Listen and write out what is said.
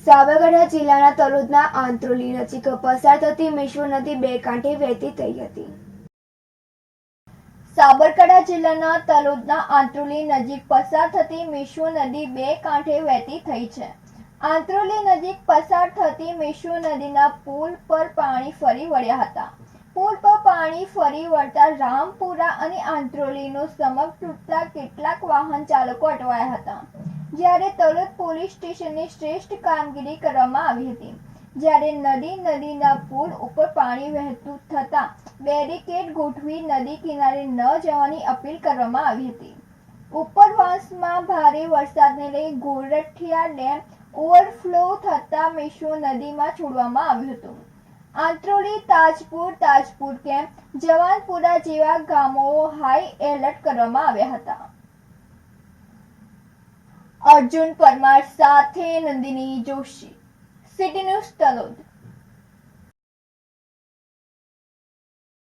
સાબરકાંઠા જિલ્લાના તલોદના આંત્રોલી નજીક પસાર થતી મેશ્વો નદી બે કાંઠે વહેતી થઈ હતી. સાબરકાંઠા જિલ્લાના તલોદના આંત્રોલી નજીક પસાર થતી મેશ્વો નદી બે કાંઠે વહેતી થઈ છે. આંત્રોલી નજીક પસાર થતી મેશ્વો નદીના પુલ પર પાણી ફરી વળ્યા હતા. પુલ પર પાણી ફરી વળતા રામપુરા અને આંત્રોલીનો સમગ્ર તૂટતા કેટલાક વાહન ચાલકો અટવાયા હતા. જ્યારે તલોદ પોલીસ સ્ટેશનની શ્રેષ્ઠ કામગીરી કરવામાં આવી હતી. જ્યારે નદીના પુલ ઉપર પાણી વહેતું થતાં બેરિકેડ ગોઠવી નદી કિનારે ન જવાની અપીલ કરવામાં આવી હતી. ઉપરવાસમાં ભારે વરસાદને લઈ ગોરઠિયા ડેમ ઓવરફ્લો થતાં મેશ્વો નદીમાં છોડવામાં આવ્યું હતું. આંત્રોલી, તાજપુર કેમ્પ, જવાનપુરા જેવા ગામો હાઈ એલર્ટ કરવામાં આવ્યા હતા. અર્જુન પરમાર સાથે નંદિની જોશી, સિટી ન્યૂઝ તલોદ.